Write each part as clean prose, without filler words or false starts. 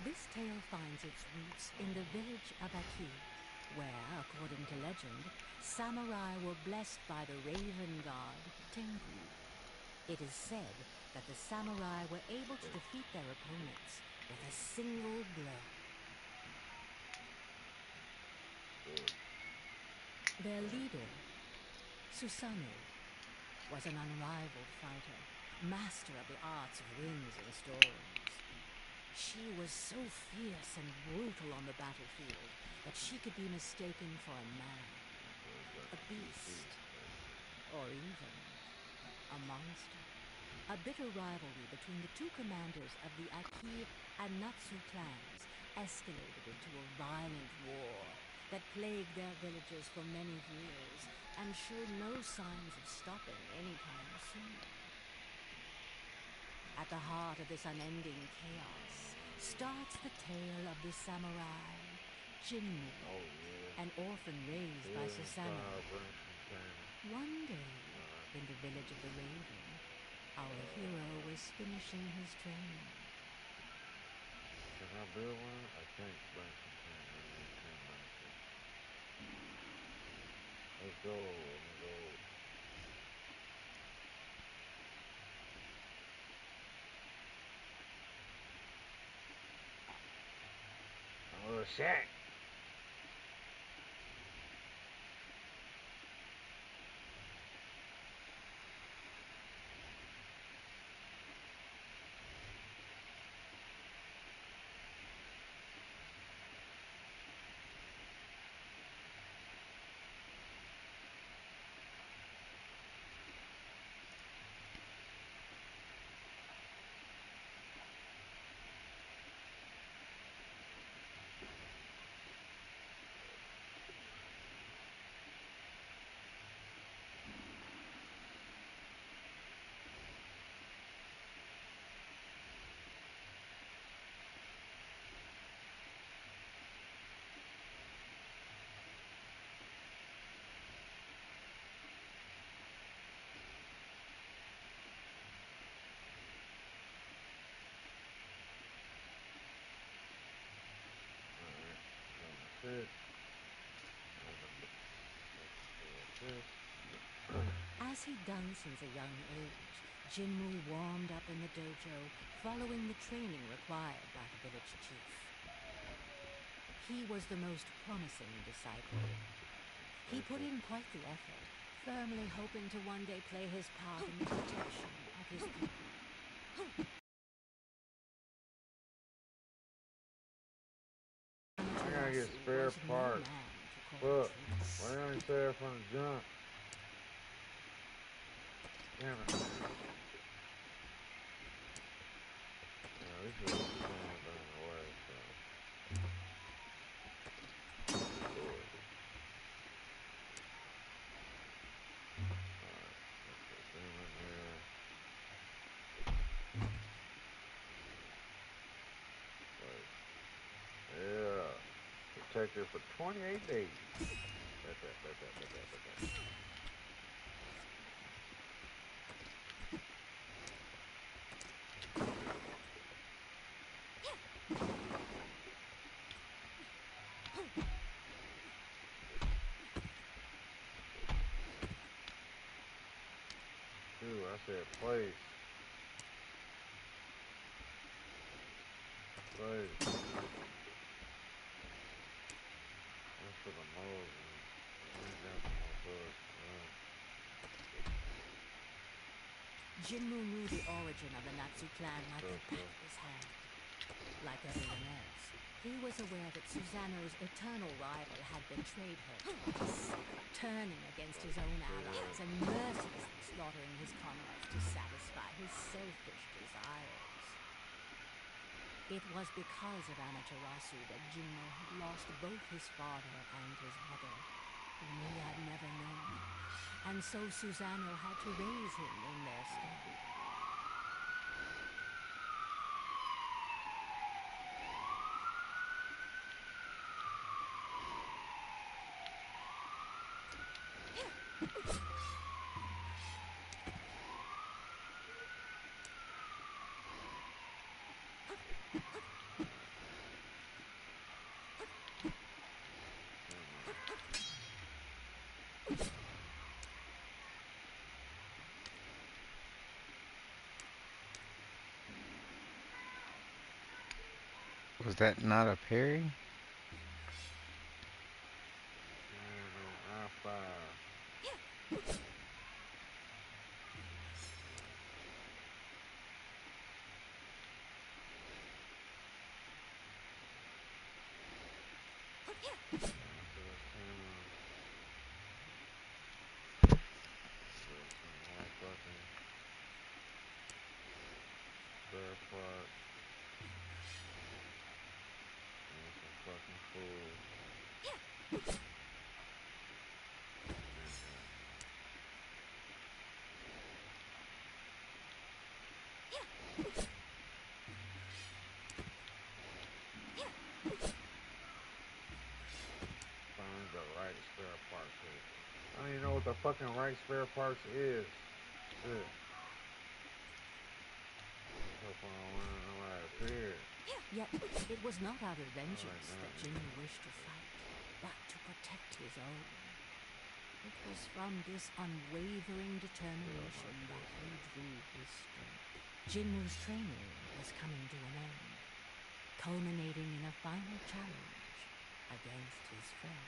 This tale finds its roots in the village of Aki, where, according to legend, samurai were blessed by the raven god Tengu. It is said that the samurai were able to defeat their opponents with a single blow. Their leader, Susanoo, was an unrivaled fighter, master of the arts of winds and storms. She was so fierce and brutal on the battlefield that she could be mistaken for a man, a beast, or even a monster. A bitter rivalry between the two commanders of the Aki and Natsu clans escalated into a violent war that plagued their villages for many years and showed no signs of stopping anytime soon. At the heart of this unending chaos starts the tale of the samurai Jinmu, an orphan raised by Susanoo. One day, in the village of the Raven, our hero was finishing his training. Can I build one? I can't bring some time. Let's go. Oh shit! As he'd done since a young age, Jinmu warmed up in the dojo, following the training required by the village chief. He was the most promising disciple. He put in quite the effort, firmly hoping to one day play his part in the protection of his people. I gotta get spare parts. Look, why don't you say it from the jump? Damn it. Yeah, this is going away, so. Yeah. Protected for 28 days. Bet that. Dude, I said place. Place. That's for the moles. Jinmu knew the origin of the Natsu clan like the back of his hand. Like everyone else, he was aware that Susanoo's eternal rival had betrayed her twice, turning against his own allies and mercilessly slaughtering his comrades to satisfy his selfish desires. It was because of Amaterasu that Jinmu had lost both his father and his mother, whom he had never known, and so Susanoo had to raise him in their stead. Was that not a parry? I5. Spare parts. And some fucking food. Find the right spare parts is. I don't even know what the fucking right spare parts is. Shit. So far, nobody appeared. Yet it was not out of vengeance that Jinmu wished to fight, but to protect his own. It was from this unwavering determination that he drew his strength. Jinwu's training was coming to an end, culminating in a final challenge against his friend.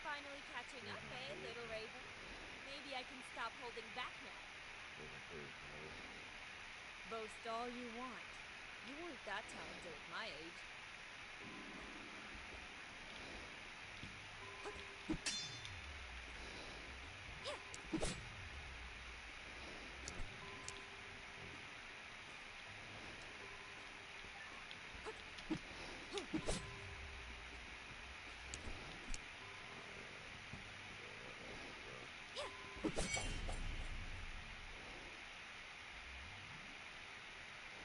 Finally catching up, eh, little Raven? Maybe I can stop holding back now. Boast all you want. You weren't that talented at my age.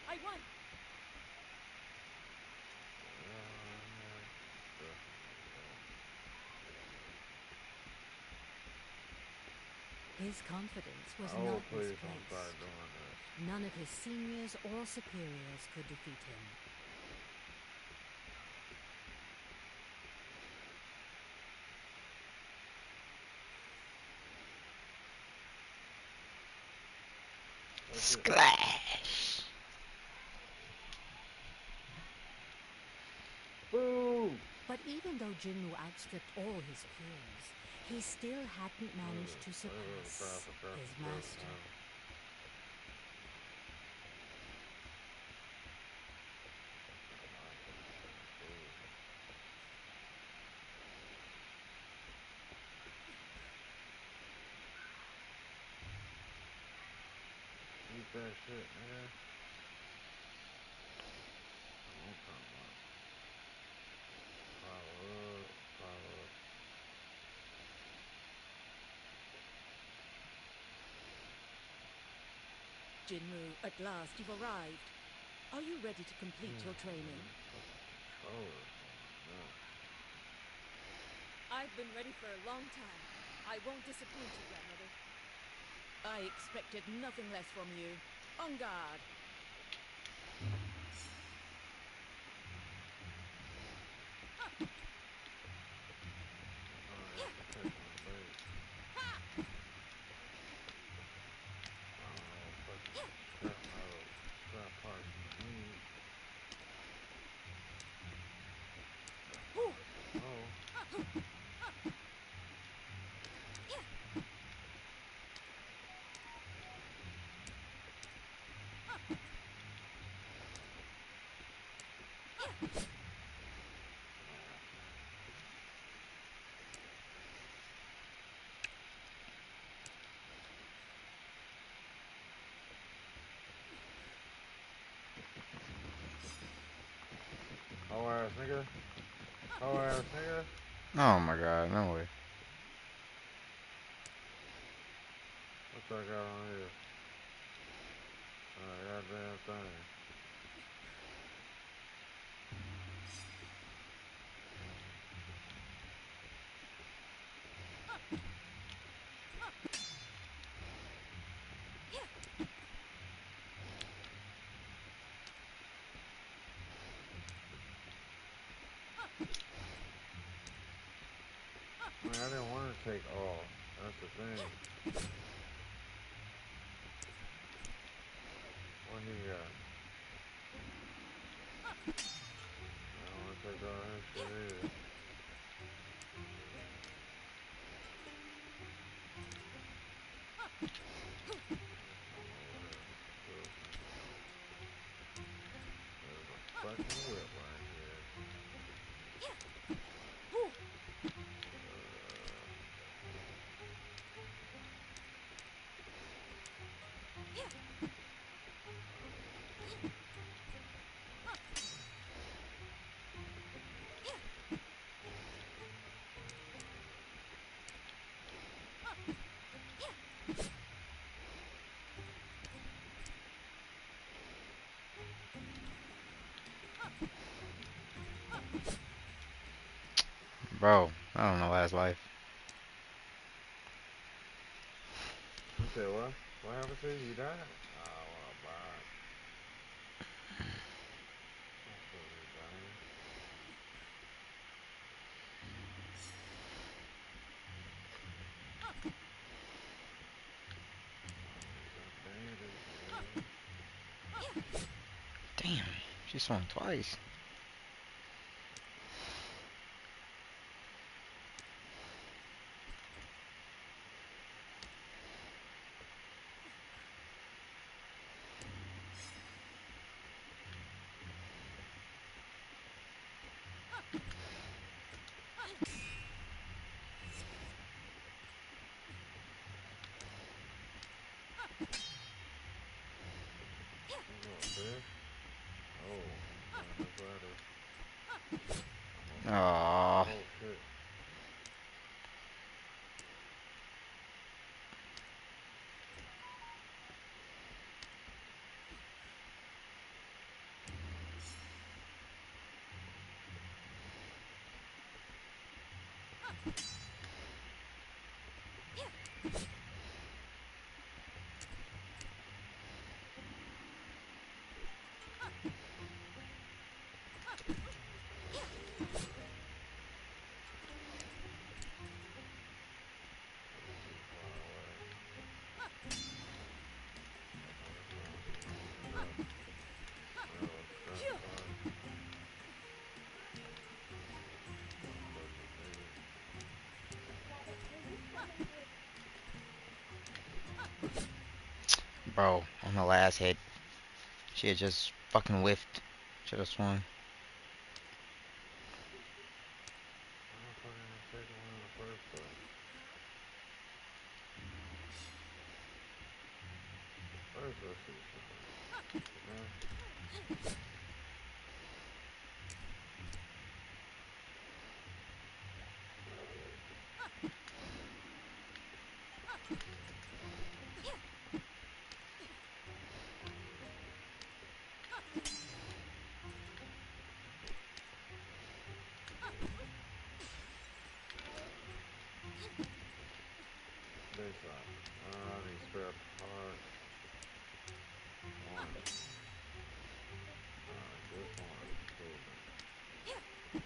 I won! His confidence was not misplaced. None of his seniors or superiors could defeat him. Sclash! Boo! But even though Jinmu outstripped all his peers, he still hadn't managed to surpass his master. Eat that shit, man. I'm talking about. Power up, power up. Jinmu, at last you've arrived. Are you ready to complete your training? I've been ready for a long time. I won't disappoint you, grandmother. I expected nothing less from you. On guard. Scrap parts we need. Oh ass nigga. Oh ass nigga. Oh my god, no way. What y'all got on here? Goddamn thing. I mean, I didn't want to take all. That's the thing. What he got? shit is. There's a fucking whip right here. Bro, I don't know last life. You said what? What happened to you? You died? Oh, well, bye. I feel you dying. Oh, it's a bandage, baby. Damn, she swung twice. What's up, bitch? Oh, I'm playing this ladder. I'm a fucking. Aww. Oh, shit. That's too far away. Oh, this round's gonna end up. Metal scrap part. Motherfucker, nigga. Bro, on the last hit, she had just fucking whiffed. Should have swung. Why the fuck I didn't take one in the first place? First, let's see something. Okay? This side. I need spare parts. One. Alright, just one. Cool then. Damn, man.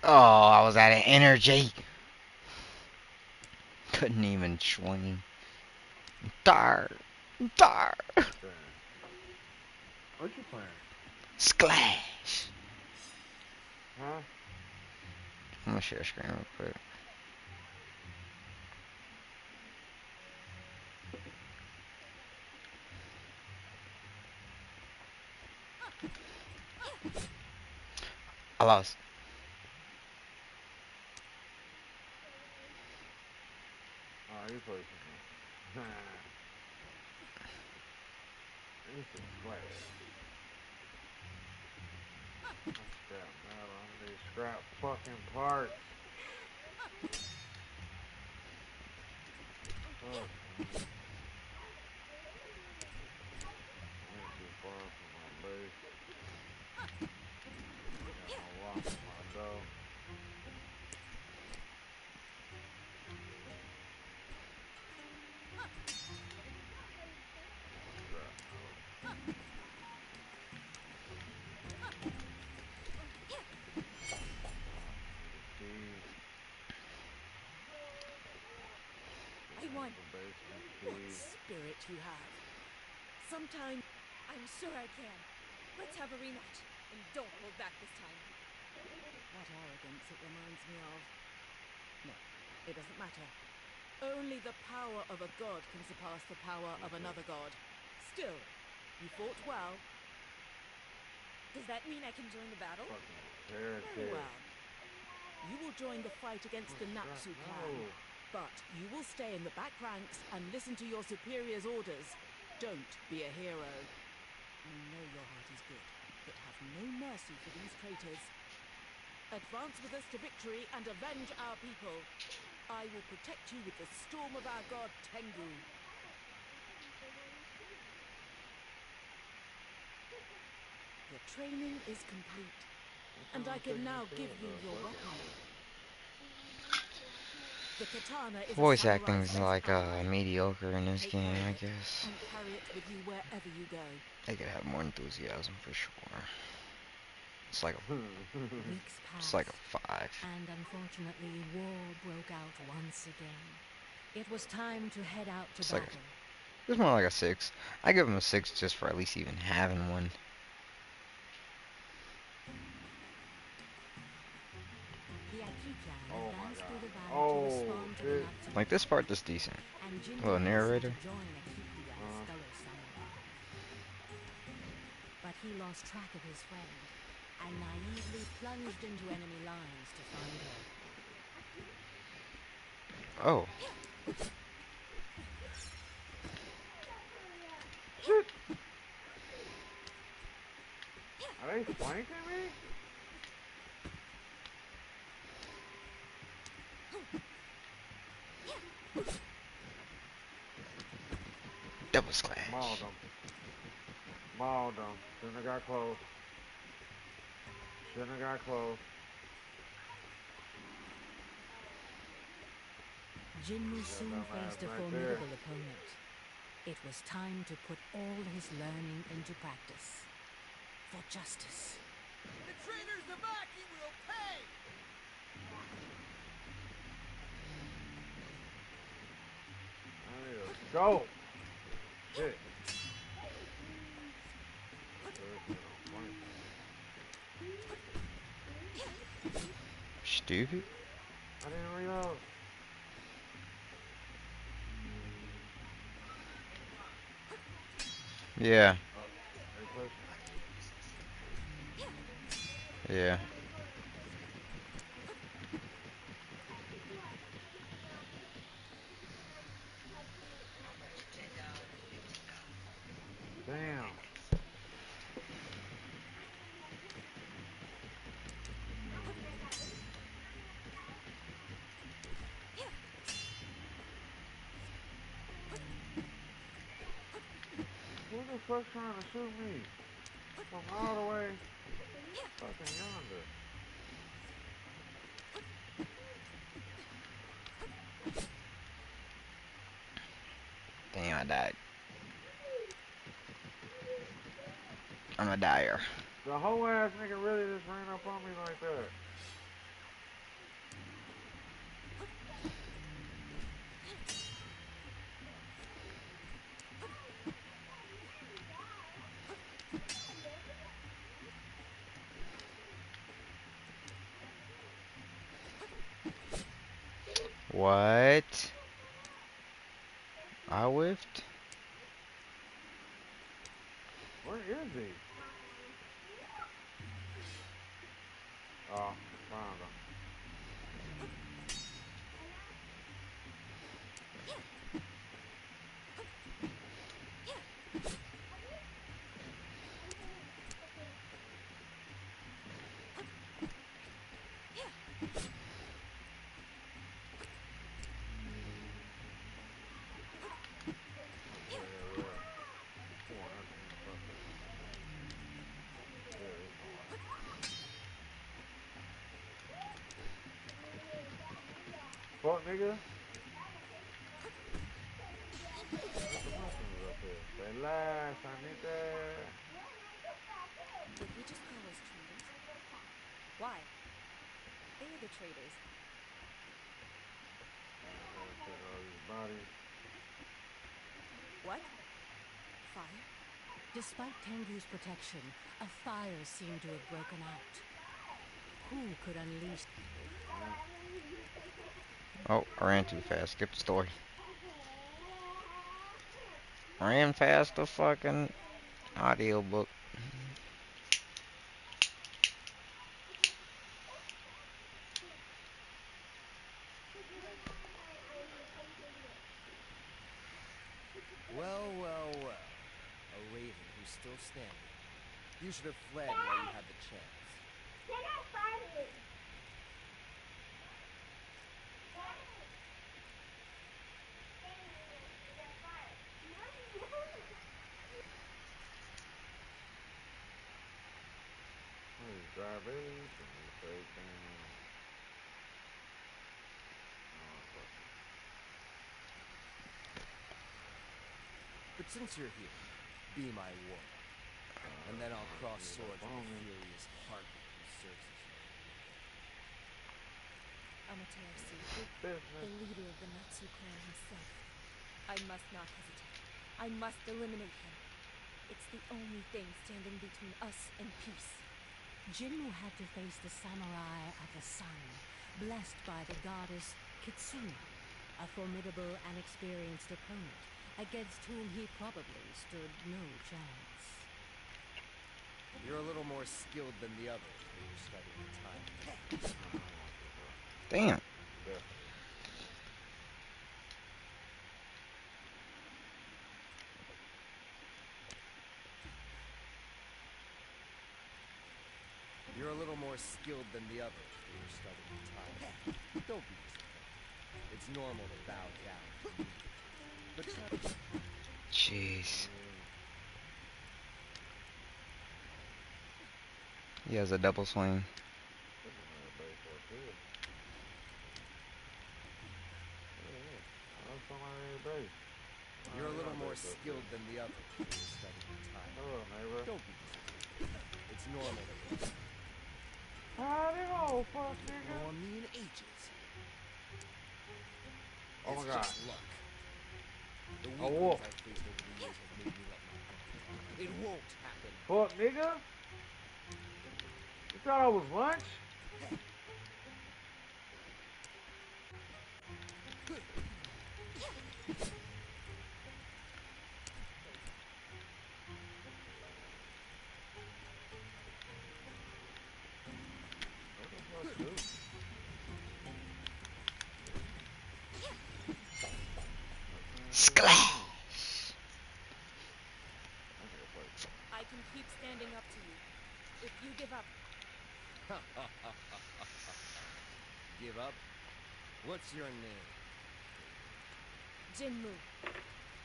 Oh, I was out of energy. Couldn't even swing. Dar. Dar. Damn. What you playing? Sclash. Huh? I'm gonna share screen real quick. I lost. Oh, you play some. You said Sclash. I scrap metal. I need scrap fucking parts. Fuck, man. I ain't too far from my base. Ain't got no lock on my door. Scrap metal. Need the keys. What spirit you have. Sometimes... I'm sure I can. Let's have a rematch. And don't hold back this time. What arrogance it reminds me of. No, it doesn't matter. Only the power of a god can surpass the power of another god. Still, you fought well. Does that mean I can join the battle? Very well. You will join the fight against the Natsu clan. But you will stay in the back ranks and listen to your superior's orders. Don't be a hero. I know your heart is good, but have no mercy for these traitors. Advance with us to victory and avenge our people. I will protect you with the storm of our god Tengu. Your training is complete, and I can now give you your weapon. The katana is Voice a acting samurai's is best like ally. mediocre in this Take game, care of I it, guess. and carry it with you wherever you go. They could have more enthusiasm for sure. It's like a, Weeks it's passed, like a 5. and unfortunately war broke out once again. It was time to head out to It's like battle. it's more like a 6. I give him a 6 just for at least even having one. The Aki clan Oh my advanced through the god. valley to Oh respond to the shit. Natsu Like this attack, part is decent. and Jindo Little hastened narrator. to join Akiku and his fellow samurai. But he lost track of his friend, and naively plunged into enemy lines to find her. Oh, Shit. Are they flanking me? double slash. Mauled them. Mauled them. Shouldn't have got close. Shouldn't have got close. Jinmu Got soon that faced a ass right formidable opponent. It was time to put all his learning into practice. For justice. The traitors of Aki will pay! I need to go. Shit. Stupid. I didn't reload. Yeah. Oh, they pushing. Yeah. Damn. Who the fuck's trying to shoot me? From all the way fucking yonder. Damn, I died. I'm a dyer. The whole ass nigga really just ran up on me like that. What? I whiffed? Where is he? Oh, found him. Yeah, yeah. Come on, that motherfucker. Yeah, he's hard. Fuck, nigga. Put the mushrooms up here. Say last, I need that. Did he just call us traitors? Why? They're the traitors. I gotta check all these bodies. What? Fire? Despite Tengu's protection, a fire seemed to have broken out. Who could unleash? Oh, I ran too fast. Skip the story. Ran past the fucking audiobook. Well, well, well. A raven who's still standing. You should have fled while you had the chance. Please drive these and we say things. Oh, fuck it. But since you're here, be my warrior. And then I'll cross swords with the furious heartbeat who serves as you. Amaterasu, Business. the leader of the Natsu clan himself. I must not hesitate. I must eliminate him. It's the only thing standing between us and peace. Jinmu had to face the samurai of the sun, blessed by the goddess Kitsune, a formidable and experienced opponent against whom he probably stood no chance. You're a little more skilled than the others when you're studying the time. Damn. You're a little more skilled than the others when you're studying the time. Don't be disappointed. It's normal to bow down. But try. Jeez. He has a double swing. You're a little more skilled than the others when you're studying the time. Hello, neighbor. Don't be disappointed. It's normal to Howdy ho, fuck nigga. on me in ages. Oh my It's god. just luck. The A weak wolf. ones I've faced over the years have made me let my guard down. It won't happen. Fuck nigga. You thought I was lunch? Sclash! I can keep standing up to you. If you give up, Give up? What's your name? Jinmu.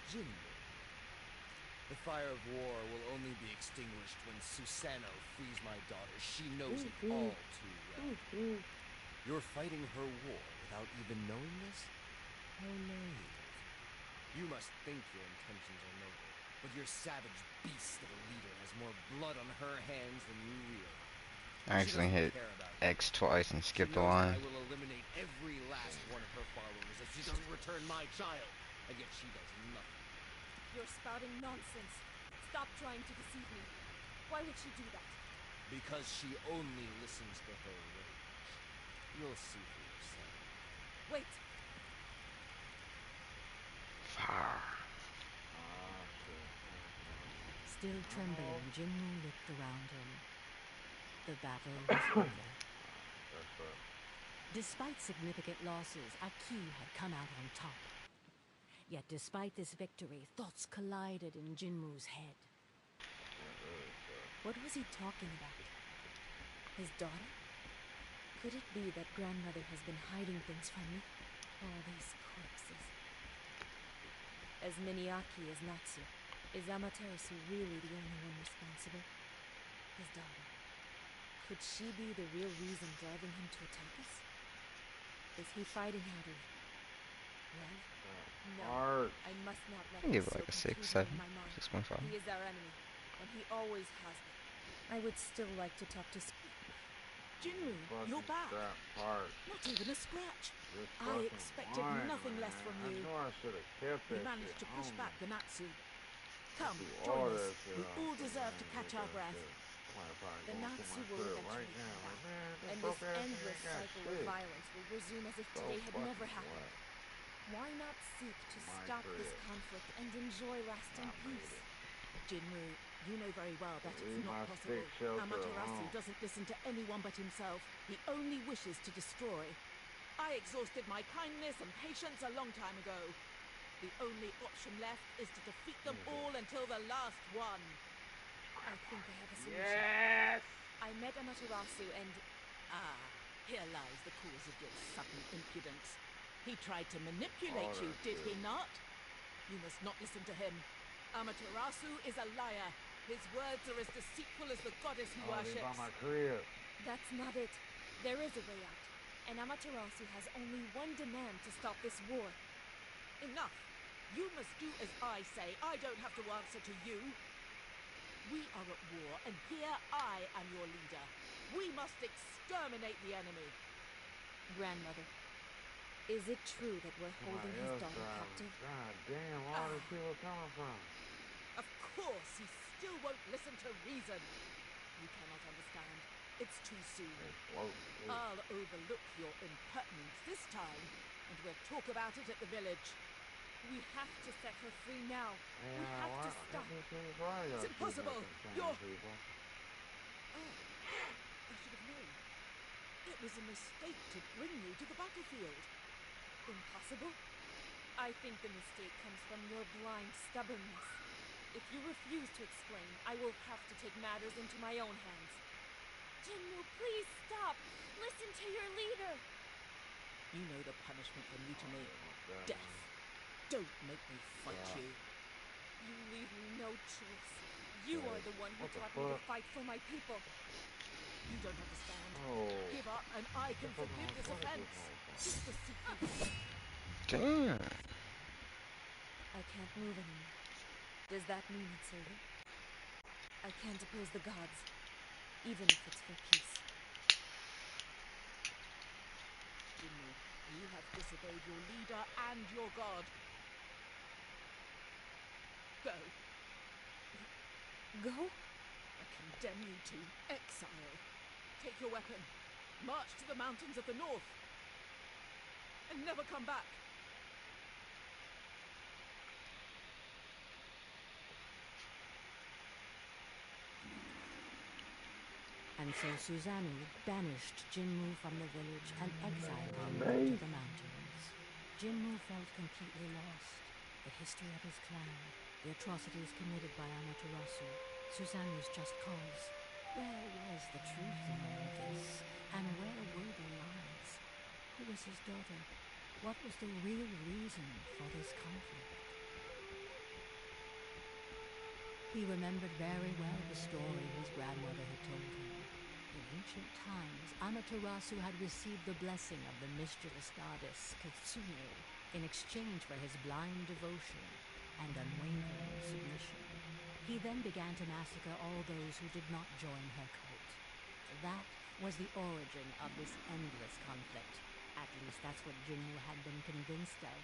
Jinmu. The fire of war will only be extinguished when Susanoo frees my daughter. She knows it all too well. You're fighting her war without even knowing this? How naive. You must think your intentions are noble, but your savage beast of a leader has more blood on her hands than you realize. I accidentally hit X twice and skipped the line. I will eliminate every last one of her followers if she doesn't return my child, and yet she does nothing. You're spouting nonsense. Stop trying to deceive me. Why would she do that? Because she only listens to her rage. You'll see for yourself. Wait. Fire. Still trembling, Jinmu looked around him. The battle was over. Despite significant losses, Aki had come out on top. Yet despite this victory, thoughts collided in Jinmu's head. What was he talking about? His daughter? Could it be that grandmother has been hiding things from me? All these corpses. As Miniaki as Natsu, is Amaterasu really the only one responsible? His daughter. Could she be the real reason driving him to attack us? Is he fighting out of love? No, I must not let I him give it so like a 6, confuse 7, me in my mind. 6.5. He is our enemy, and he always has been. I would still like to talk to Jinru, Fucking you're back. scrap parts. Not even a scratch. This I fucking expected wine, nothing man. less from I you. knew I should have kept You that managed shit to push on back me. the Natsu. I Come, threw join all us. that shit We on all so deserve I to ain't catch get our that breath. shit. Somebody probably The going through Natsu my will crib right eventually now. come Like, back, man, this and this broke ass nigga endless ain't got cycle of shit. violence will resume as if So today had never fucking happened. what? Why not seek to My stop this crib. conflict and enjoy lasting I made peace? it. Jinru, you know very well that it's Leave not my possible. stick shelter Amaterasu alone. doesn't listen to anyone but himself. He only wishes to destroy. I exhausted my kindness and patience a long time ago. The only option left is to defeat them all until the last one. I think I have a solution. Yes! I met Amaterasu and... here lies the cause of your sudden impudence. He tried to manipulate you, did he not? You must not listen to him. Amaterasu is a liar. His words are as deceitful as the goddess he Oh, they by worships. my crib. That's not it. There is a way out, and Amaterasu has only one demand to stop this war. Enough. You must do as I say. I don't have to answer to you. We are at war, and here I am your leader. We must exterminate the enemy. Grandmother, is it true that we're holding Somebody his else daughter driving. captive? God damn, where all these people coming from? Of course, he still won't listen to reason. You cannot understand. It's too soon. They float, too. I'll overlook your impertinence this time, and we'll talk about it at the village. We have to set her free now. Hey, We have to why, stop. let me see this radio It's impossible. You're... people. Oh, I should have known. It was a mistake to bring you to the battlefield. Impossible? I think the mistake comes from your blind stubbornness. If you refuse to explain, I will have to take matters into my own hands. Jinmu, please stop! Listen to your leader! You know the punishment for mutiny. Oh, Death. Don't make me fight you. You leave me no choice. You are the one who What the taught me to fuck? fight for my people. You don't understand. Oh. Give up, and I can What the forgive fuck this is offense. this This deceitful... Damn. I can't move anymore. Does that mean it's over? I can't oppose the gods, even if it's for peace. Jinmu, you have disobeyed your leader and your god. Go. Go? I condemn you to exile. Take your weapon. March to the mountains of the north. And never come back. And so Susanoo banished Jinmu from the village and exiled him into the mountains. Jinmu felt completely lost. The history of his clan, the atrocities committed by Amaterasu, Susanoo's just cause. Where was the truth in all of this? And where were the lies? Who was his daughter? What was the real reason for this conflict? He remembered very well the story his grandmother had told him. In ancient times, Amaterasu had received the blessing of the mischievous goddess Kitsune in exchange for his blind devotion and unwavering submission. He then began to massacre all those who did not join her cult. That was the origin of this endless conflict. At least that's what Jinmu had been convinced of.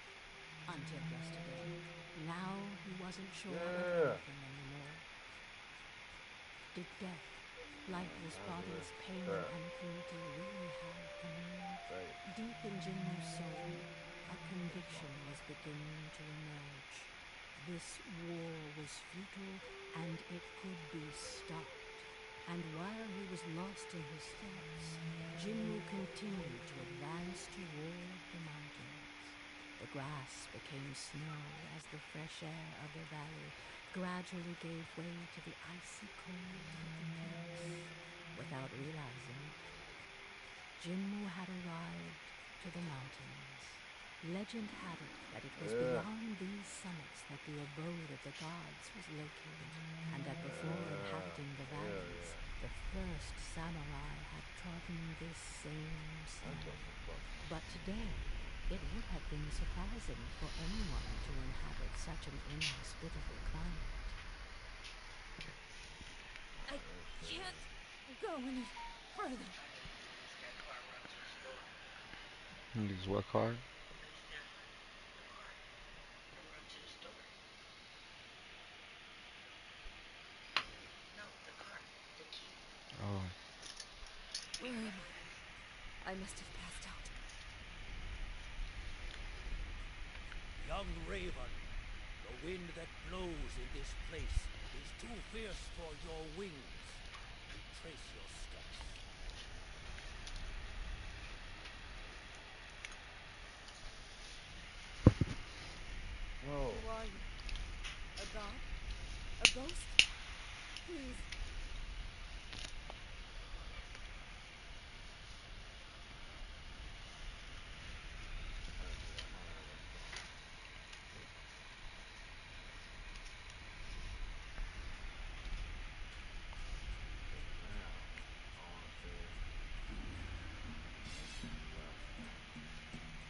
Until yesterday. Now he wasn't sure of anything anymore. Did death, lifeless bodies, pain, and cruelty really have a meaning? Deep in Jinmu's soul, a conviction was beginning to emerge. This war was futile, and it could be stopped. And while he was lost in his thoughts, Jinmu continued to advance toward the mountains. The grass became snow as the fresh air of the valley gradually gave way to the icy cold of the peaks. Without realizing it, Jinmu had arrived to the mountains. Legend had it that it was beyond these summits that the abode of the gods was located, and that before inhabiting the valleys, the first samurai had trodden this same snow. But today, it would have been surprising for anyone to inhabit such an inhospitable climate. I can't go any further. Use what card? Oh. Where am I? I must have passed out. Young Raven, the wind that blows in this place is too fierce for your wings. Retrace your steps. No. Who are you? A god? A ghost? Please.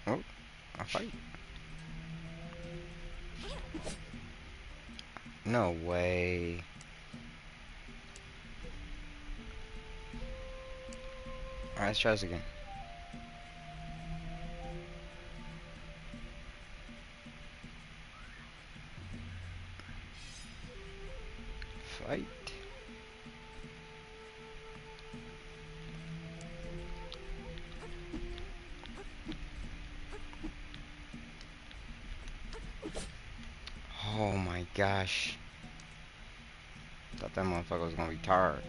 Oh, I fight. No way. Alright, let's try this again. Fight. Oh my gosh. Thought that motherfucker was gonna be tired.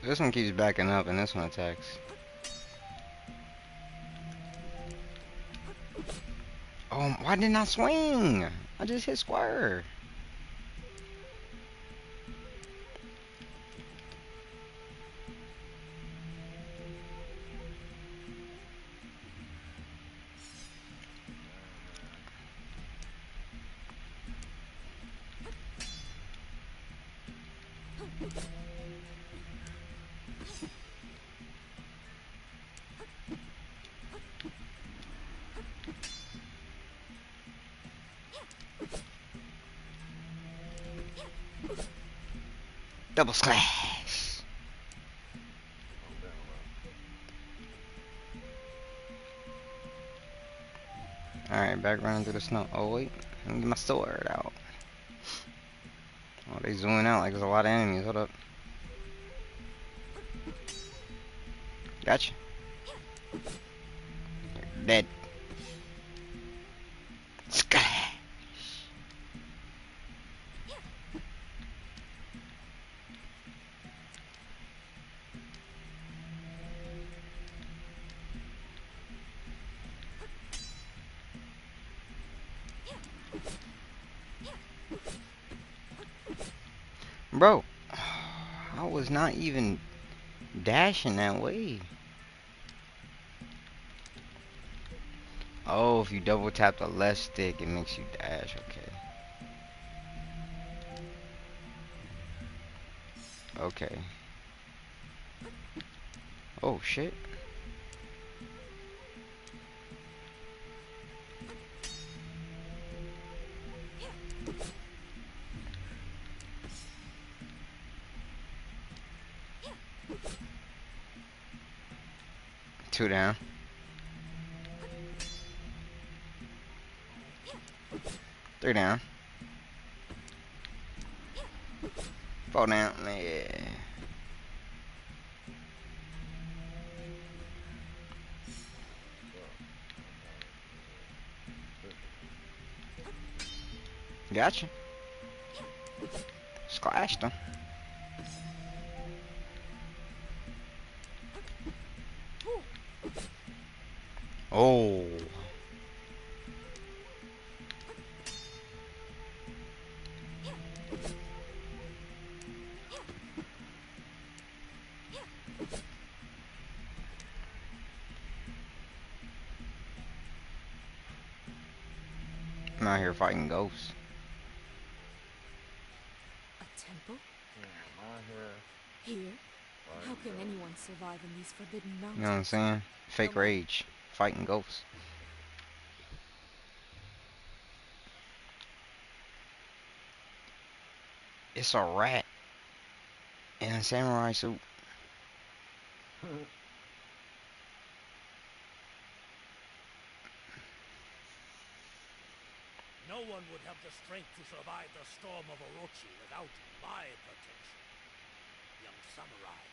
This one keeps backing up and this one attacks. Oh, why didn't I swing? I just hit square. Double Sclash. Alright, back running through the snow. Oh wait, let me get my sword out. Oh, they zooming out like there's a lot of enemies. Hold up. Gotcha. Dead. Sclash. Bro, I was not even dashing that way. Oh, if you double tap the left stick, it makes you dash. Okay. Okay. Oh shit. Two down. Three down. Four down. Yeah. Gotcha. Splashed him. Oh. I'm out here fighting ghosts. A temple? Yeah, my hair. Here? How can anyone survive in these forbidden You know what I'm mountains? saying? Fake No matter. rage. Fighting ghosts. It's a rat in a samurai suit. No one would have the strength to survive the storm of Orochi without my protection. Young samurai,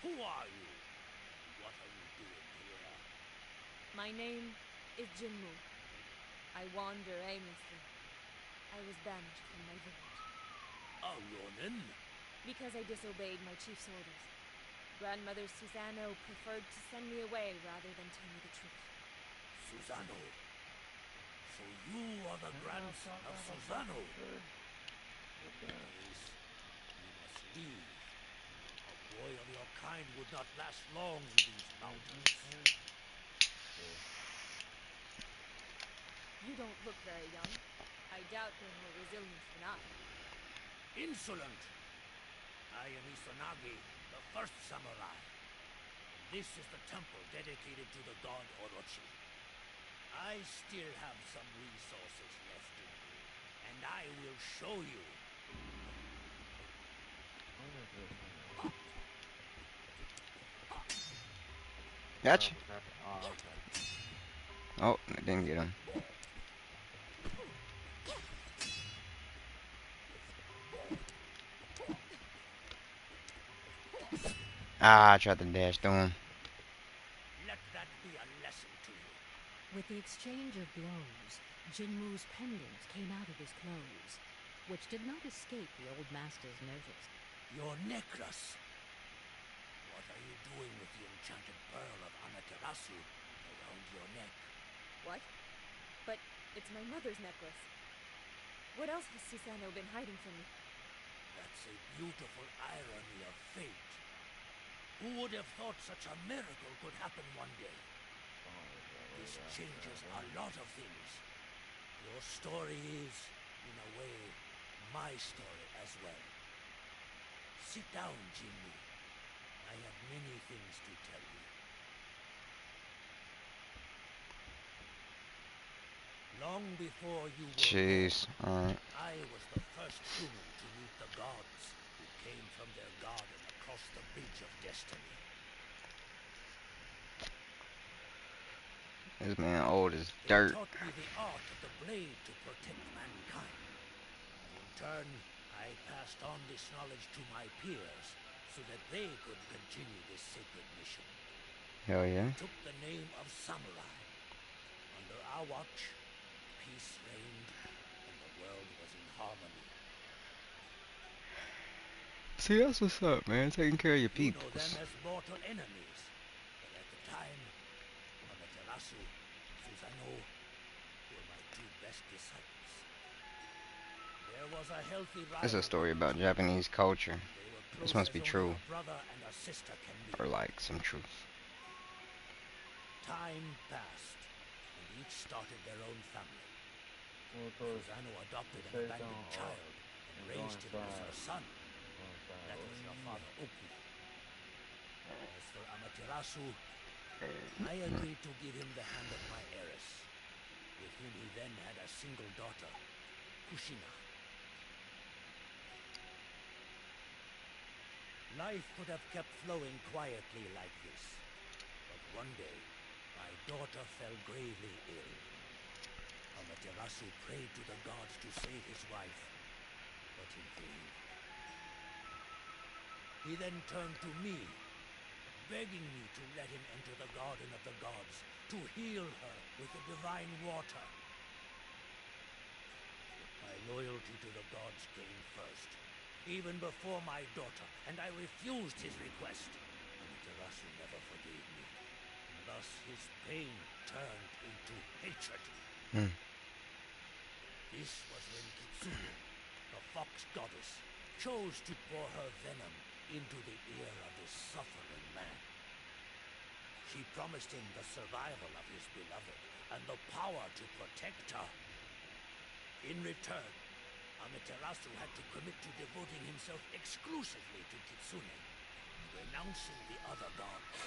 who are you? And what are you doing here? My name is Jinmu. I wander aimlessly. I was banished from my village A ronin? because I disobeyed my chief's orders. Grandmother Susano preferred to send me away rather than tell me the truth. Susano. So you are the grandson of Susano. In that case, you must leave. A boy of your kind would not last long in these mountains. You don't look very young. I doubt you're more resilient than I. Insolent! I am Izanagi, the first samurai. And this is the temple dedicated to the god Orochi. I still have some resources left in me, and I will show you. Gotcha. Oh, okay. Oh, I didn't get him. Ah, I tried to dash through him. Let that be a lesson to you. With the exchange of blows, Jinmu's pendant came out of his clothes, which did not escape the old master's notice. Your necklace. What are you doing with the enchanted pearl of Amaterasu around your neck? What? But it's my mother's necklace. What else has Susano been hiding from me? That's a beautiful irony of fate. Who would have thought such a miracle could happen one day? This changes a lot of things. Your story is, in a way, my story as well. Sit down, Jinmu. I have many things to tell you. Long before you were Jeez. born, Alright. I was the first human to meet the gods who came from their garden across the Bridge of Destiny. This man old as They dirt. taught me the art of the blade to protect mankind. And in turn, I passed on this knowledge to my peers so that they could continue this sacred mission. Hell yeah. Took the name of samurai. Under our watch, peace reigned and the world was in harmony. See, that's what's up, man. Taking care of your You know them peoples. as mortal enemies, but at the time, Amaterasu and Susano were my two best disciples. There was a healthy It's a rivalry story about between them. Japanese culture. They were This close must as be only true. a brother and a sister can be. Or like some truth. Time passed, and each started their own family. Susano adopted an abandoned child and raised him as her son. That was your father Oku. As for Amaterasu, I agreed to give him the hand of my heiress, with whom he then had a single daughter, Kushina. Life could have kept flowing quietly like this, but one day, my daughter fell gravely ill. Amaterasu prayed to the gods to save his wife, but in vain. He then turned to me, begging me to let him enter the garden of the gods, to heal her with the divine water. But my loyalty to the gods came first, even before my daughter, and I refused his request. Amaterasu never forgave me, and thus his pain turned into hatred. Hmm. This was when Kitsune, the fox goddess, chose to pour her venom into the ear of this suffering man. She promised him the survival of his beloved and the power to protect her. In return, Amaterasu had to commit to devoting himself exclusively to Kitsune. renouncing the other gods.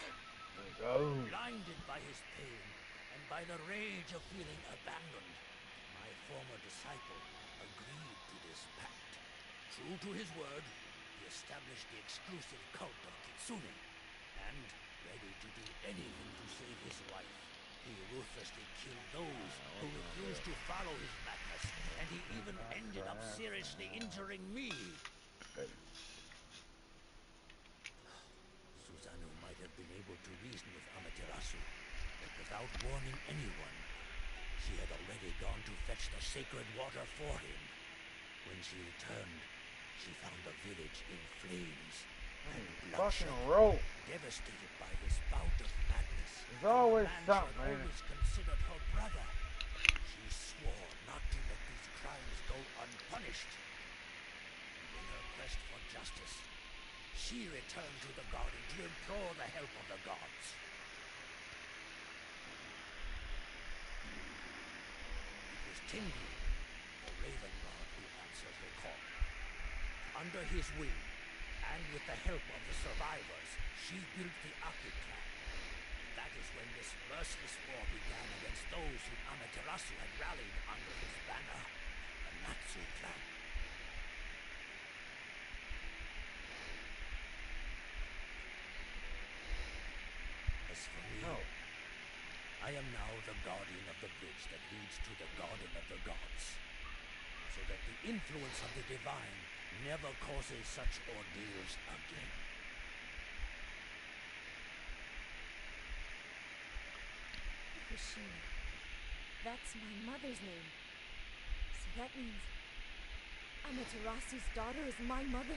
Go. Blinded by his pain and by the rage of feeling abandoned, my former disciple agreed to this pact. True to his word, he established the exclusive cult of Kitsune, and, ready to do anything to save his wife, he ruthlessly killed those who refused to follow his madness, and he even ended up seriously injuring me. Susanoo might have been able to reason with Amaterasu, but without warning anyone, she had already gone to fetch the sacred water for him. When she returned, she found the village in flames and bloodshed, devastated by this bout of madness. There's always The man she something, had man. always considered her brother. She swore not to let these crimes go unpunished. And in her quest for justice, she returned to the garden to implore the help of the gods. It was Tengu, the raven god, who answered her call. Under his wing, and with the help of the survivors, she built the Aki clan. And that is when this merciless war began against those whom Amaterasu had rallied under his banner, the Natsu clan. As for me, I am now the guardian of the bridge that leads to the garden of the gods, so that the influence of the divine never causes such ordeals again. Fukushima. That's my mother's name. So that means Amaterasu's daughter is my mother.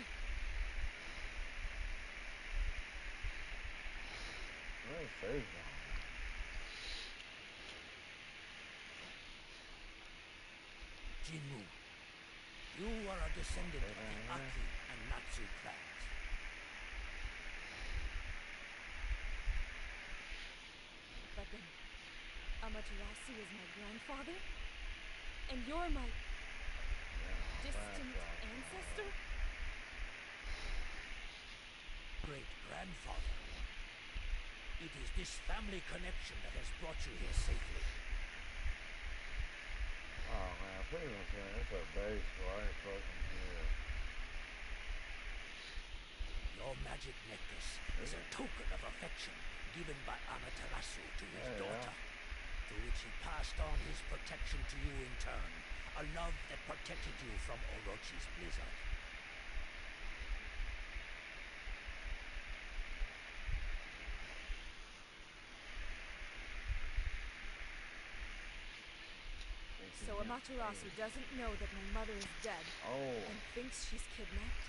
Where's Sage on? Jinmu, you are a descendant of the Aki and Natsu clans. But then, Amaterasu is my grandfather? And you're my distant ancestor? Great-grandfather. It is this family connection that has brought you here safely. Oh man, please don't say it's a base right fucking here. Your magic necklace is a token of affection given by Amaterasu to his daughter, through which he passed on his protection to you in turn, a love that protected you from Orochi's blizzard. So Amaterasu doesn't know that my mother is dead and thinks she's kidnapped?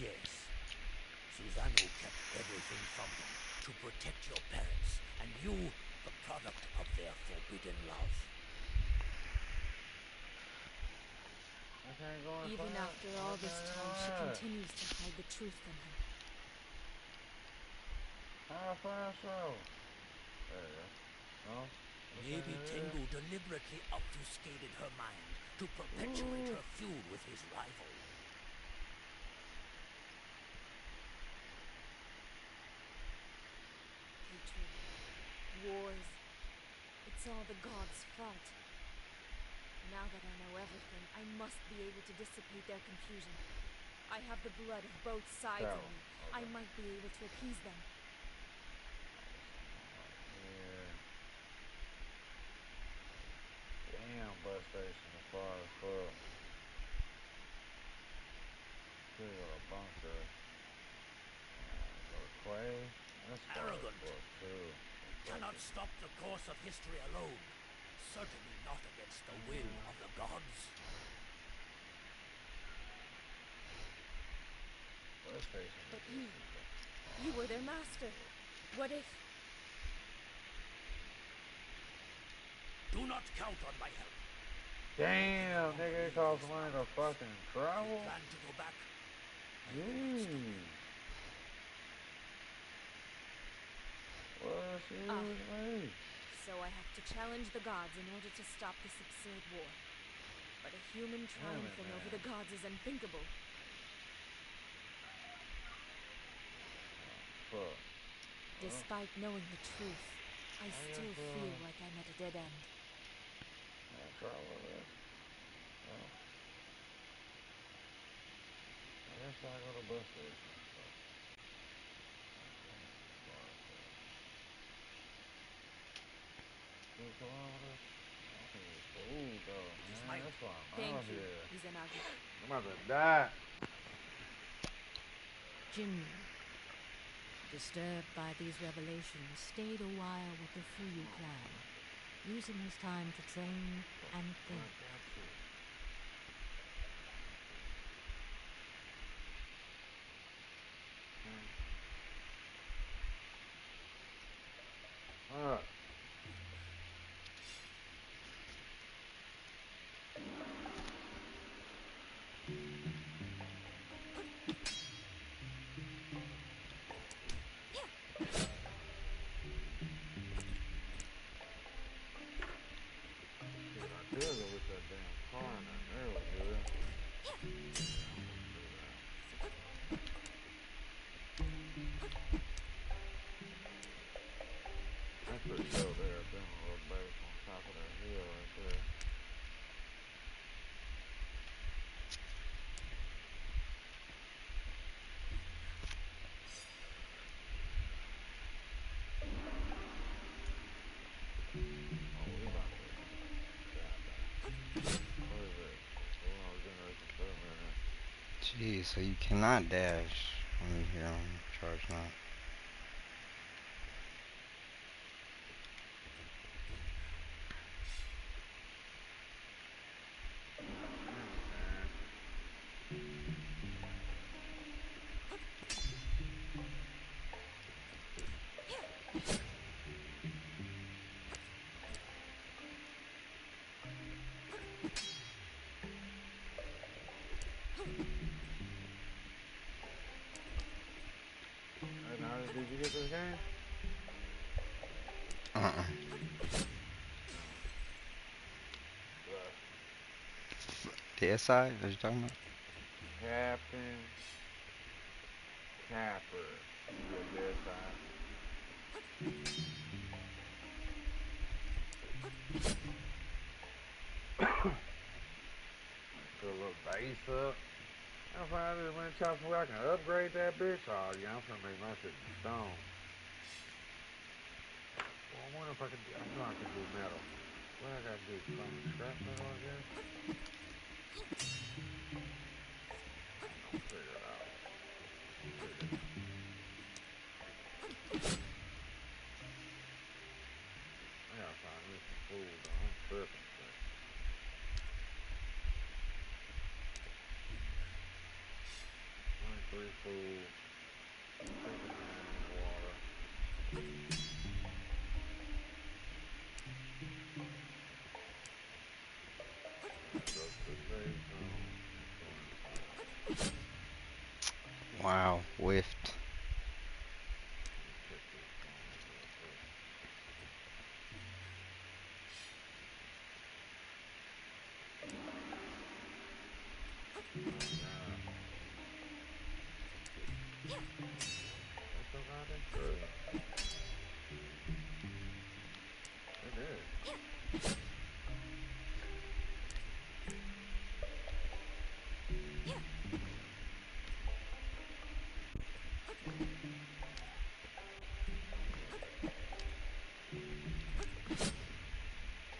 Yes. Susanoo kept everything from him to protect your parents, and you, the product of their forbidden love. Even after all this time, she continues to hide the truth from him. How fast so? There you go. No? Maybe Tengu deliberately obfuscated her mind to perpetuate her feud with his rival. Hatred, wars, it's all the gods' fault. Now that I know everything, I must be able to dissipate their confusion. I have the blood of both sides in me. I might be able to appease them. Damn, bus station as far as fuck. Here go a bunker. Go to Quay. That's Arrogant. too. Cannot stop the course of history alone, and certainly not against the will of the gods. Bus station. But you were their master. What if... Do not count on my help. Damn, nigga, it costs money to fucking travel? Plan to go back? Jeez. Well, excuse me. So I have to challenge the gods in order to stop this absurd war. But a human triumphing over the gods is unthinkable. Despite knowing the truth, I still guess, feel like I'm at a dead end. yeah, try with this. Well, I guess I go to the bus station. But, okay, 2 kilometers. I think it's food though, man. That's why I'm Thank out you, here. Izanagi. I'm about to die. Jinmu, disturbed by these revelations, stayed a while with the Fuyu clan, using his time to train and think. I got you. Fuck. Shit, I could go with that damn car and that nail good. Yeah, I'm gonna do that. That's pretty dope there. Them little base on top of that hill right there. Oh, we about to. Goddamn. What is it? Hold on, generation 7 minutes. Jeez, so you cannot dash when you're on charge now. Yeah, we can. Hey, now, did you get this game? Uh-uh. Look, The SI? What you talking about? Captain Capper. You a dead side. Put a little bass up. I find this one chop where I can upgrade that bitch. Oh yeah, I'm finna make my shit be stone. Well, I wonder if I could. I know I can do metal. What I gotta do? Find scrap metal, I guess. I'm gonna figure it out. Figure it out. I gotta find me some food though. I'm tripping. Shit. 23 food, 59 water. Gotta go to the safe zone. Insurance zone. Wow, whiffed. Let me check this phone real quick. Oh god. That's your goddamn good. It is.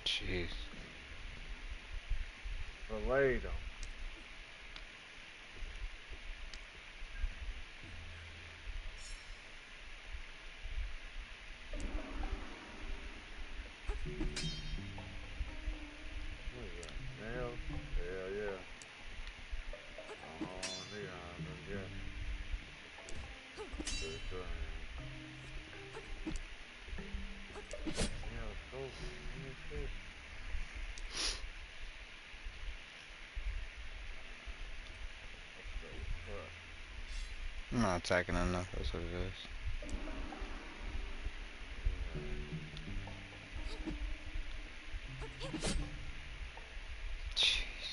Jeez. Fillet them. What is that? Nails? Hell yeah. I don't know what I need. I'm just guessing. Pretty sure I am. Yeah, scope. Give me shit. Let's go. Cut. I'm not attacking enough, that's what it is. Yeah. Jeez.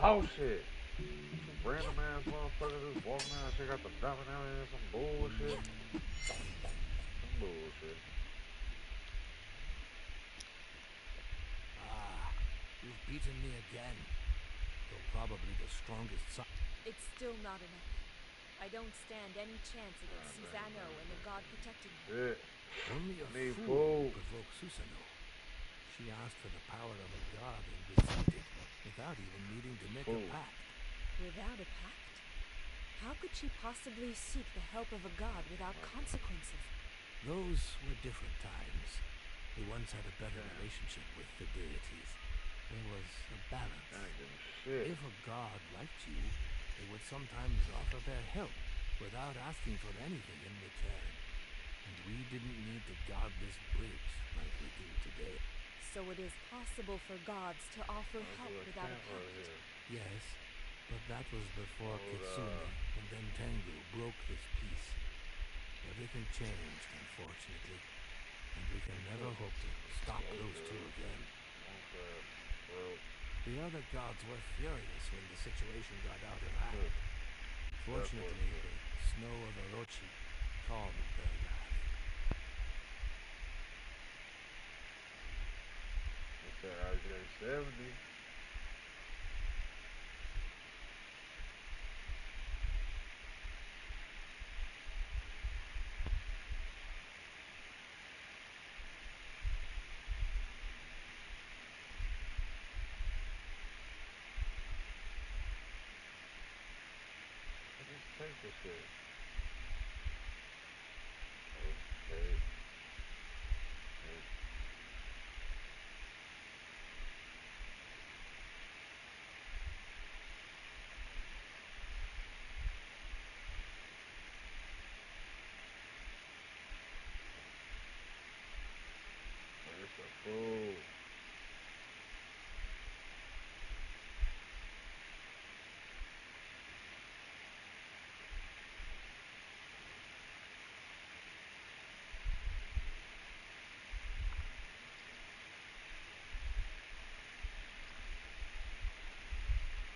Oh shit. Some random ass motherfuckers just walking out and check out the map and everything. Some bullshit. Some bullshit. Ah, you've beaten me again. You're probably the strongest son. It's still not enough. I don't stand any chance against God Susanoo and the god protecting me. Shit. Only a I need fool food. would provoke Susanoo. She asked for the power of a god and received it without even needing to make a Fool. pact. Without a pact? How could she possibly seek the help of a god without consequences? Those were different times. We once had a better Damn. relationship with the deities. There was a balance. I ain't getting shit. If a god liked you, they would sometimes offer their help without asking for anything in return. And we didn't need to guard this bridge like we do today. So it is possible for gods to offer There's help a without a camp over pact. here. Yes, but that was before Hold Kitsune up. and then Tengu broke this peace. Everything changed, unfortunately, and we can never hope to stop those two again. The other gods were furious when the situation got out of hand. Fortunately, the snow of Orochi calmed their wrath. It's that RJ-70. Just take this shit. Okay. Where's the food?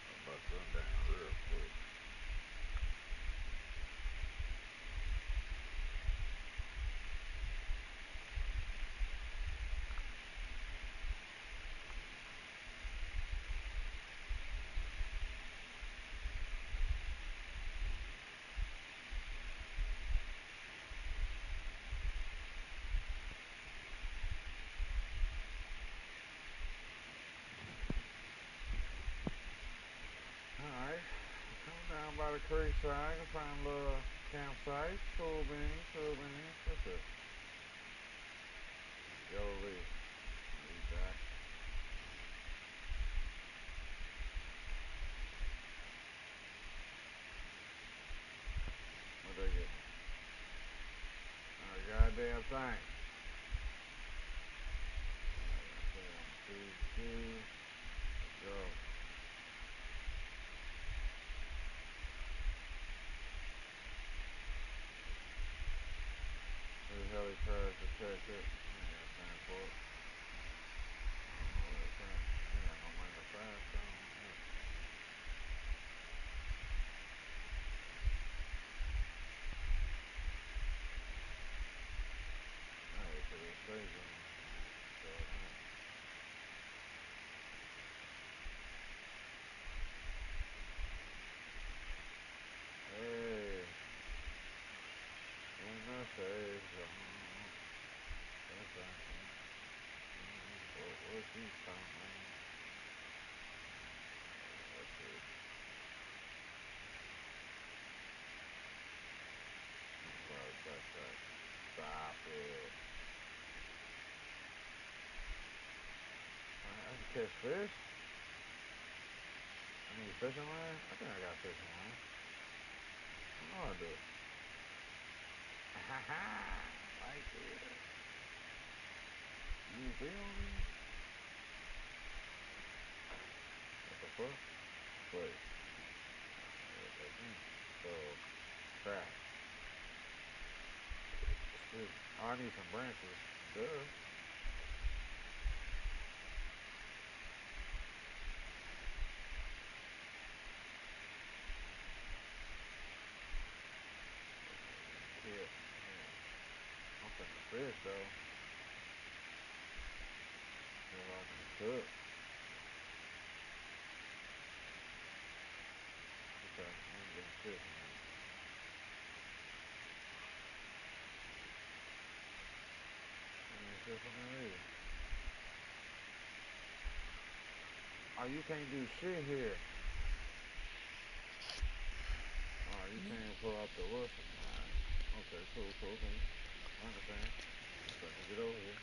I'm about to run down real quick. Alright. Come down by the creek side. I can find a little campsite. Cool beans, cool beans. What's this? Yellow leaf. Eat that. What they get me? Not a goddamn thing. Goddamn CG. Let's go. This heli crash detected. I ain't got time for it. I don't know where it's at. I ain't got no money to fast on. I hate to this station. So, hey. In the safe zone. That's right. What was he talking about? Let's see. Sorry, backtrack. Stop it. I can catch fish. I need fishing line. I think I got fishing line. I know I do. Ha ha! Like it. You feel me? What the fuck? Wait. So, crap. Excuse me. Oh, I need some branches. Duh. Good. Okay, I'm getting shit from that. I ain't shit from that either. Oh, you can't do shit here. Oh, you can't pull up the Wilson. Alright. Okay, cool, cool, cool. I understand. So let me get over here.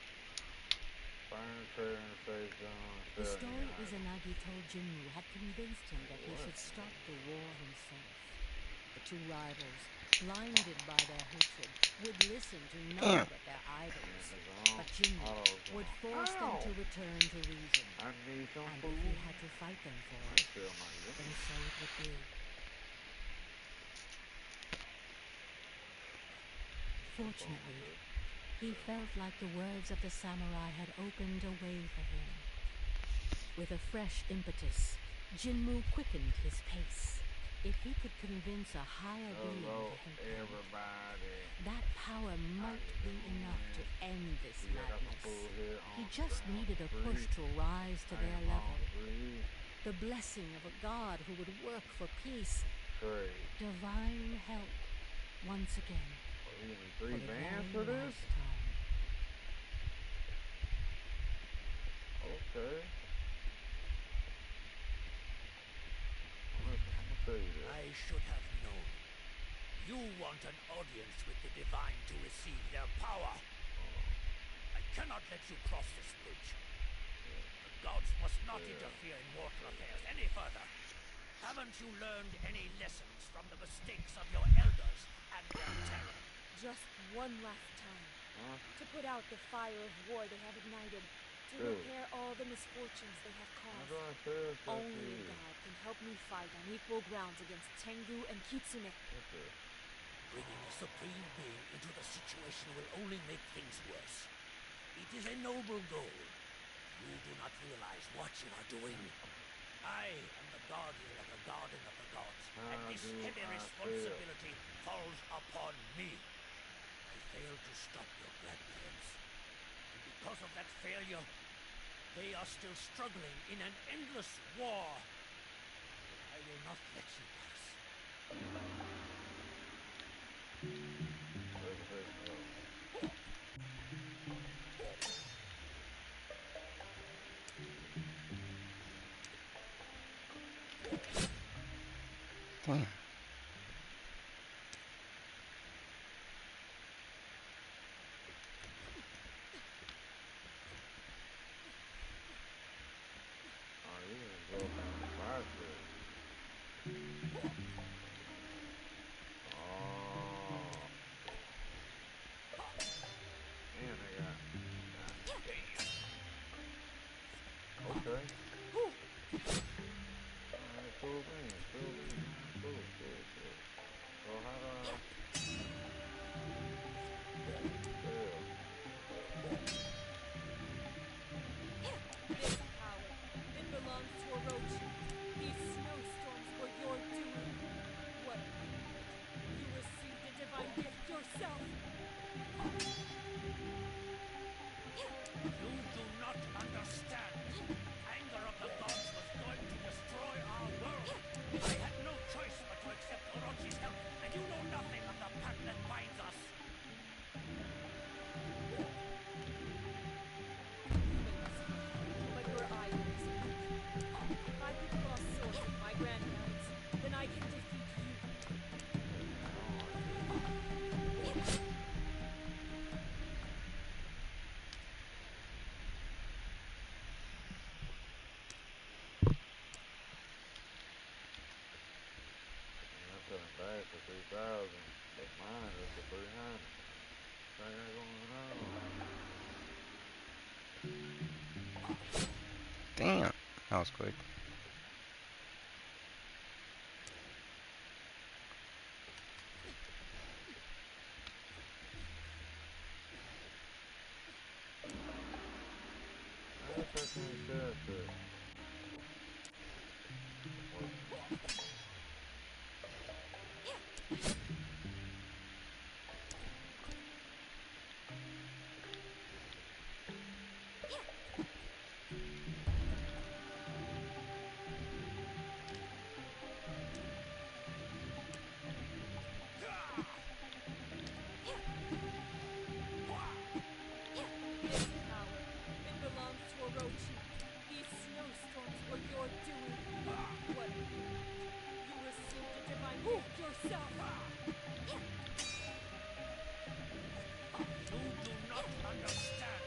Fire trade and safe gun, The sell any story item. Izanagi told Jinmu had convinced him that he What? should stop the war himself. The two rivals, blinded by their hatred, would listen to none Damn. but their And idols. it's on. But Jinmu Auto's would on. force them Ow! to return to reason. I need some And if he food. had to fight them for I it, feel my gun. then so it would be. That's all I'm Fortunately, good. he felt like the words of the samurai had opened a way for him. With a fresh impetus, Jinmu quickened his pace. If he could convince a higher being Hello, to help him, everybody. that power How might you be enough to doing? end this See, I got some madness. food here He on just ground needed a push street. to rise to I their am level. hungry. The blessing of a god who would work for peace. Trade. Divine help, once again, Oh, you give me for 3 the bands very for this? last time. Okay. Listen, I'm gonna show you this. I should have known. You want an audience with the divine to receive their power. I cannot let you cross this bridge. The gods must not Yeah. interfere in mortal affairs any further. Haven't you learned any lessons from the mistakes of your elders and their terror? Just one last time. Huh? To put out the fire of war they have ignited. To Dude. repair all the misfortunes they have How caused. do I say this stuff to Only a you? god can help me fight on equal grounds against Tengu and Kitsune. What's this? Bringing a supreme being into the situation will only make things worse. It is a noble goal. You do not realize what you are doing. I am the guardian of the garden of the gods, and How this do heavy I responsibility falls upon me. I failed to stop your grandparents. And because of that failure, they are still struggling in an endless war. But I will not let you pass. Where's the place to go? Damn. Oh, you can just go up on the fire pit. Oh. And they got. God damn. Okay. Alright, cool beans, cool beans. Alright, cool, cool, cool. So how do I sell? This power, it belongs to Orochi. These snowstorms were your doing. What happened? You received a divine gift yourself. You do not understand. Anger of the gods was going to destroy our world. I had no choice but to accept Orochi's help, and you know nothing of the pact that binds us. You may be strong, but your idol is weak. If I could cross swords with my grandparents, then I can defeat you. I don't like this. I'm selling bags for 3,000, but mine is for 300. What I got going on? Damn. That was quick. I guess I can't sell shit. Wait. Orochi. These snowstorms were your doing. What? You received a divine gift yourself. You do not understand.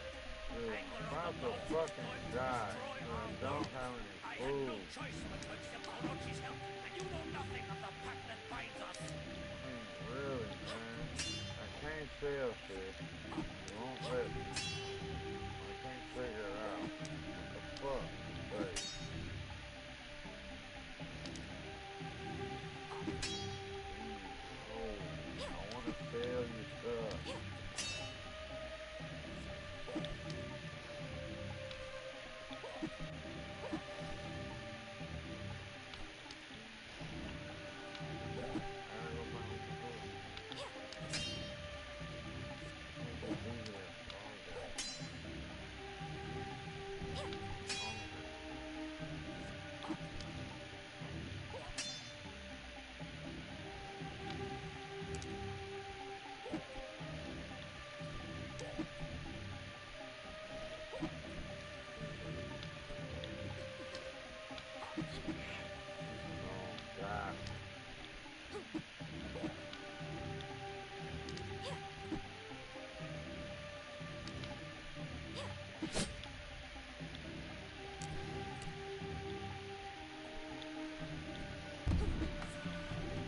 Dude, Anger I'm of about the to gods was fucking going to die. destroy Dude, our I don't world. have any I had no food. choice but to accept Orochi's help, and you know nothing of the pact that binds us. I mean, really, man. I can't sell shit. You won't let me. I can't figure it out. What the fuck? Like, oh, I want to sell you stuff. I gotta go find some food. Let me just be here all day. Hungry. Oh, God.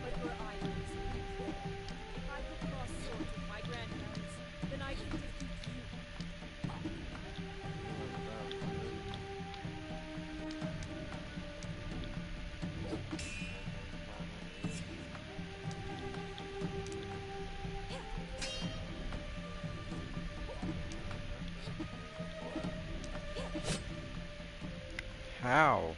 But your idleness pleased me. If I could cross swords with my grandparents, then I can defeat you. Whoever that one is. Okay, Father is. How?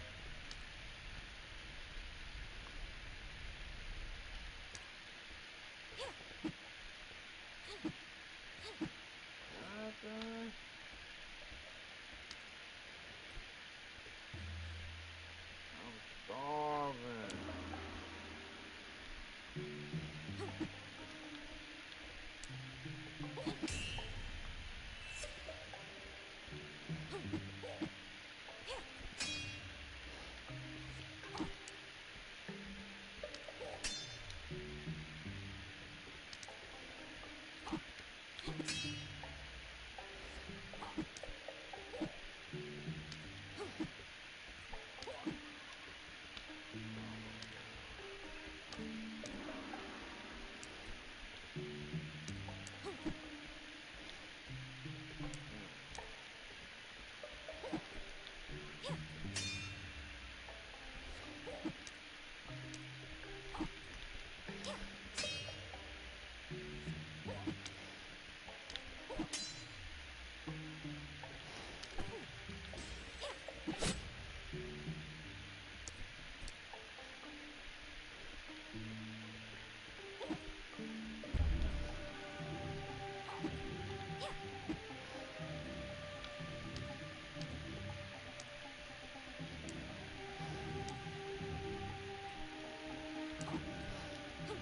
God damn. I'm starving.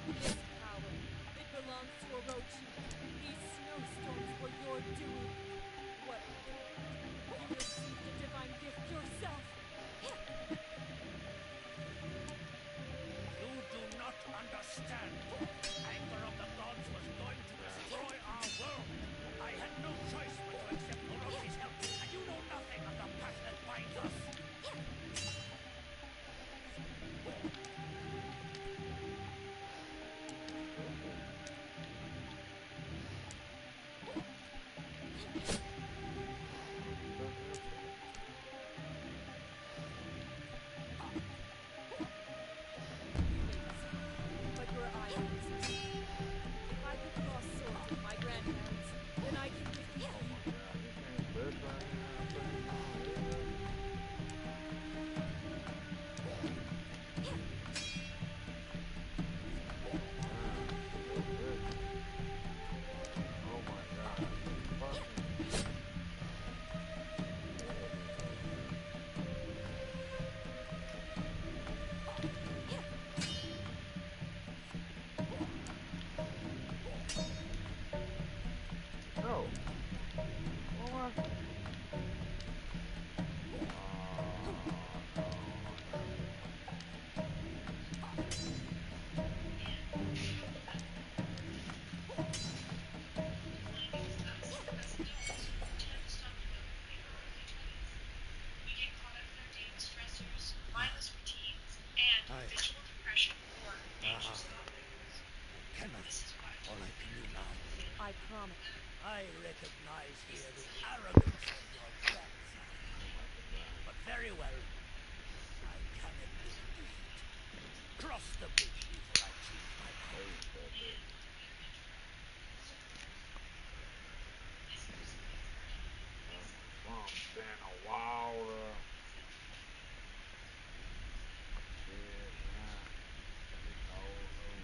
This power, it belongs to Orochi. These snowstorms were your doing. What? You received a divine gift yourself. You do not understand. Anger of the gods was going to destroy our world. I had no choice but to accept Orochi's help, and you know nothing of the pact that binds us.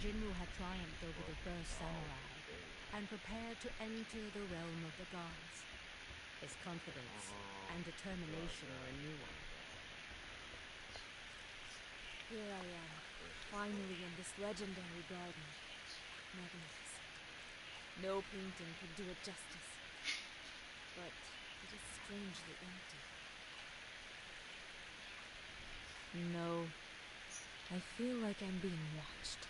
Jinwu had triumphed over the first samurai and prepared to enter the realm of the gods. His confidence and determination were new. Here I am, finally in this legendary garden. Magnificent. No painting could do it justice. But it is strangely empty. No, I feel like I'm being watched.